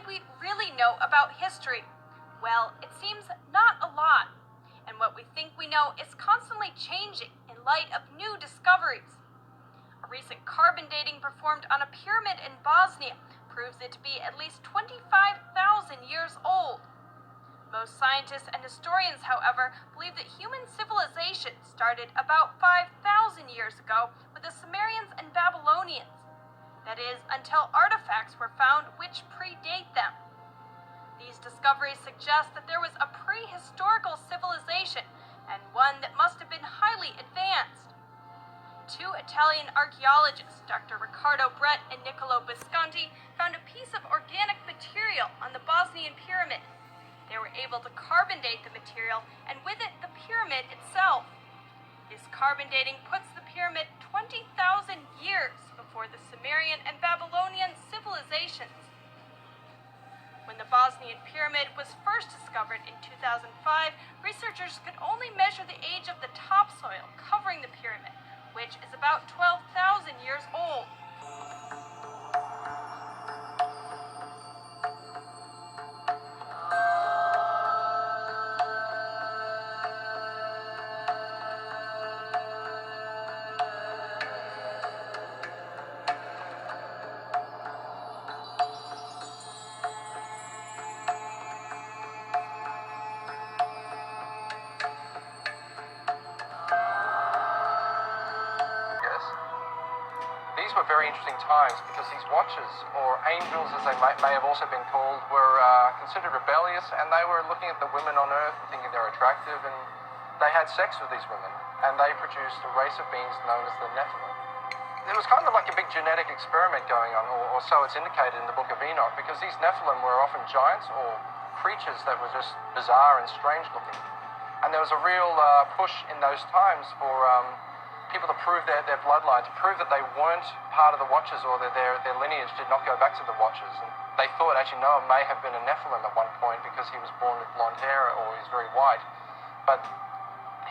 we really know about history? Well, it seems not a lot. And what we think we know is constantly changing in light of new discoveries. A recent carbon dating performed on a pyramid in Bosnia proves it to be at least 25,000 years old. Most scientists and historians, however, believe that human civilization started about 5,000 years ago with the Sumerians and Babylonians. That is, until artifacts were found which predate them. These discoveries suggest that there was a prehistorical civilization, and one that must have been highly advanced. Two Italian archaeologists, Dr. Riccardo Brett and Niccolo Visconti, found a piece of organic material on the Bosnian pyramid. They were able to carbon date the material, and with it, the pyramid itself. This carbon dating puts the pyramid 20,000 years before the Sumerian and Babylonian civilizations. When the Bosnian pyramid was first discovered in 2005, researchers could only measure the age of the topsoil covering the pyramid, which is about 12,000 years old. These were very interesting times because these watchers, or angels as they may have also been called, were considered rebellious, and they were looking at the women on earth and thinking they're attractive, and they had sex with these women, and they produced a race of beings known as the Nephilim. It was kind of like a big genetic experiment going on, or so it's indicated in the Book of Enoch, because these Nephilim were often giants or creatures that were just bizarre and strange looking. And there was a real push in those times for people to prove their bloodline, to prove that they weren't part of the Watchers, or that their lineage did not go back to the Watchers. And they thought actually Noah may have been a Nephilim at one point because he was born with blonde hair or he's very white. But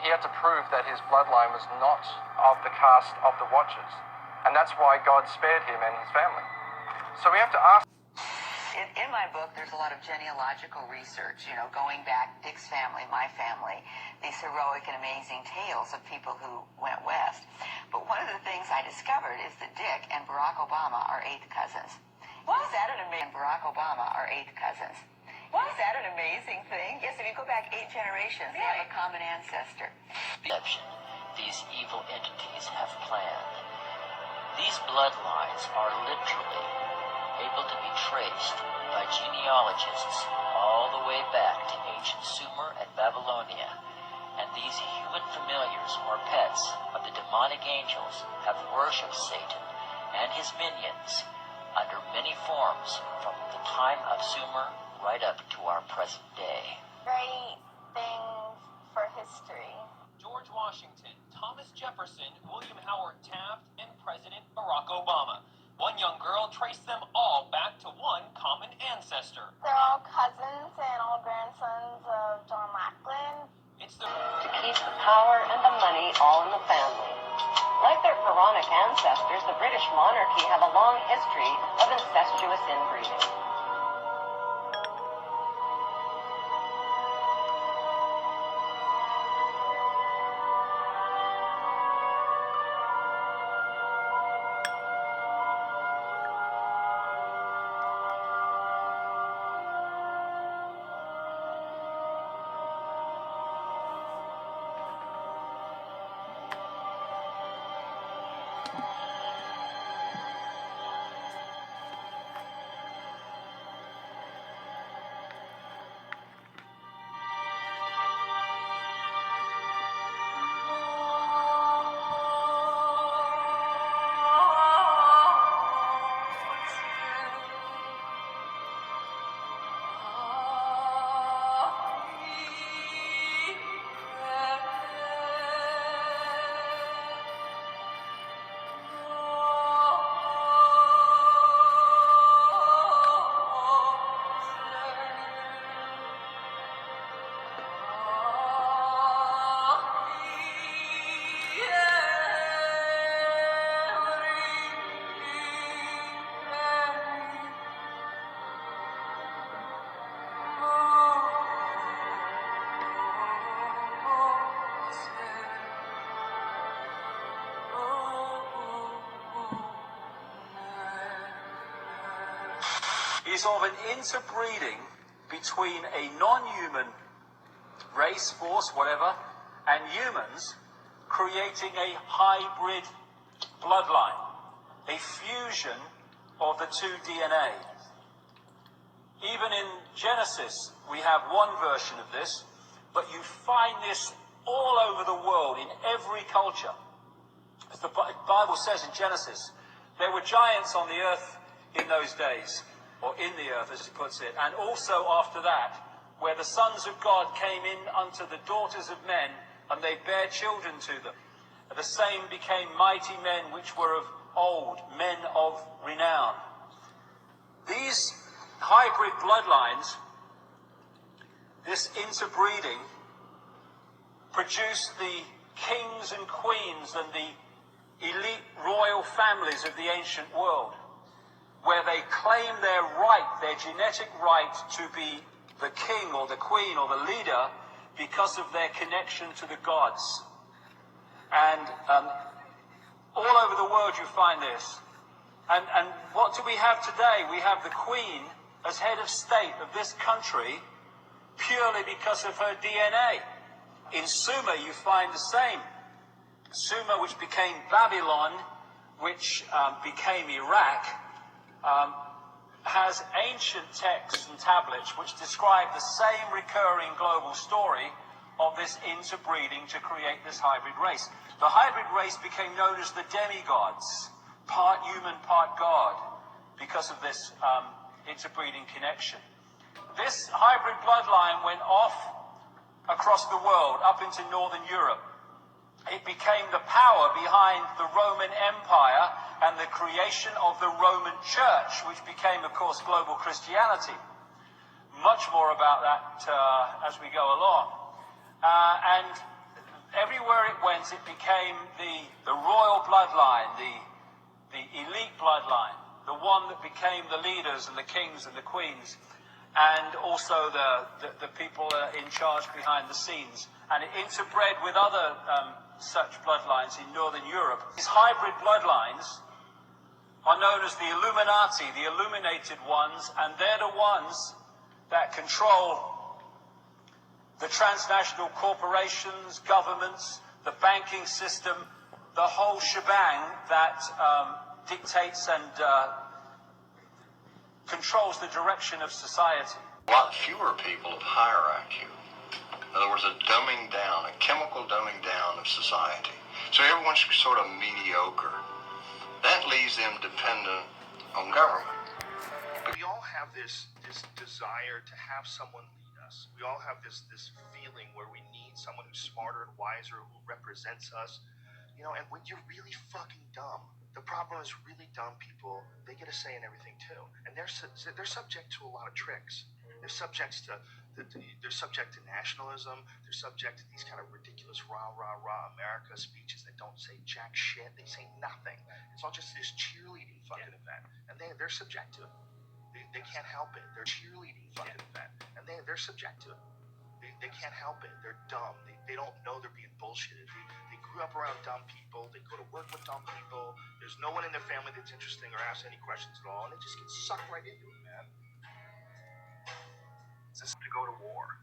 he had to prove that his bloodline was not of the caste of the Watchers. And that's why God spared him and his family. So we have to ask... In my book, there's a lot of genealogical research, going back, Dick's family, my family, these heroic and amazing tales of people who went west. But one of the things I discovered is that Dick and Barack Obama are eighth cousins. What? Is that an amazing... Barack Obama are eighth cousins. What? Is that an amazing thing? Yes, if you go back 8 generations, they have a common ancestor. These evil entities have planned. These bloodlines are literally able to be traced by genealogists all the way back to ancient Sumer and Babylonia, and these human familiars or pets of the demonic angels have worshipped Satan and his minions under many forms from the time of Sumer right up to our present day. Great things for history. George Washington, Thomas Jefferson, William Howard Taft, and President Barack Obama. One young girl traced them all back to one common ancestor. They're all cousins and all grandsons of John Lackland. It's the... To keep the power and the money all in the family. Like their pharaonic ancestors, the British monarchy have a long history of incestuous inbreeding. is of an interbreeding between a non-human race, force, whatever, and humans, creating a hybrid bloodline, a fusion of the two DNA. Even in Genesis, we have one version of this, but you find this all over the world, in every culture. As the Bible says in Genesis, there were giants on the earth in those days, or in the earth as it puts it, and also after that, where the sons of God came in unto the daughters of men, and they bare children to them. The same became mighty men which were of old, men of renown. These hybrid bloodlines, this interbreeding, produced the kings and queens and the elite royal families of the ancient world, where they claim their right, their genetic right to be the king or the queen or the leader because of their connection to the gods. And all over the world you find this. And what do we have today? We have the queen as head of state of this country purely because of her DNA. In Sumer you find the same. Sumer, which became Babylon, which became Iraq, has ancient texts and tablets which describe the same recurring global story of this interbreeding to create this hybrid race. The hybrid race became known as the demigods, part human, part God, because of this interbreeding connection. This hybrid bloodline went off across the world, up into Northern Europe. It became the power behind the Roman Empire and the creation of the Roman Church, which became, of course, global Christianity. Much more about that as we go along. And everywhere it went, it became the royal bloodline, the elite bloodline, the one that became the leaders and the kings and the queens, and also the people in charge behind the scenes. And it interbred with other such bloodlines in Northern Europe. These hybrid bloodlines are known as the Illuminati, the illuminated ones, and they're the ones that control the transnational corporations, governments, the banking system, the whole shebang that dictates and controls the direction of society. A lot fewer people of higher IQ. In other words, a dumbing down, a chemical dumbing down of society. So everyone's sort of mediocre. That leaves them dependent on government. We all have this desire to have someone lead us. We all have this feeling where we need someone who's smarter and wiser, who represents us. You know, and when you're really fucking dumb, the problem is really dumb people, they get a say in everything too. And they're subject to a lot of tricks. They're subject to nationalism. They're subject to these kind of ridiculous rah, rah, rah America speeches that don't say jack shit. They say nothing. It's all just this cheerleading fucking event. And they're subject to it. They can't help it. They're cheerleading fucking event. And they're subject to it. They can't help it. They're dumb. They don't know they're being bullshitted. They grew up around dumb people. They go to work with dumb people. There's no one in their family that's interesting or asks any questions at all. And they just get sucked right into it, man. To go to war.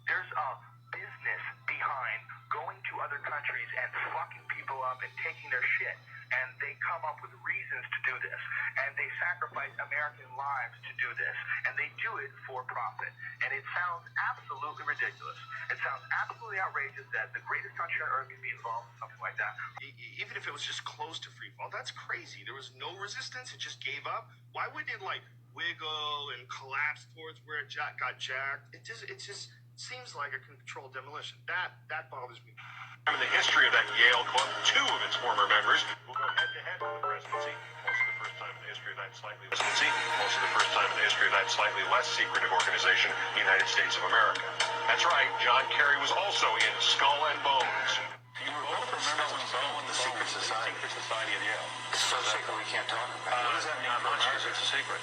There's a business behind going to other countries and fucking people up and taking their shit. And they come up with reasons to do this. And they sacrifice American lives to do this. And they do it for profit. And it sounds absolutely ridiculous. It sounds absolutely outrageous that the greatest country on earth can be involved in something like that. Even if it was just close to free fall, that's crazy. There was no resistance. It just gave up. Why wouldn't it wiggle and collapse towards where it got jacked? It just seems like a controlled demolition. That bothers me. In the history of that Yale club, two of its former members will go head-to-head for the presidency. Also the first time in the history of that slightly less secretive organization, the United States of America. That's right, John Kerry was also in Skull and Bones. You were both members of Skull and Bones, the secret society at Yale. It's so secret we can't talk about it. What does that mean for America? It's a secret.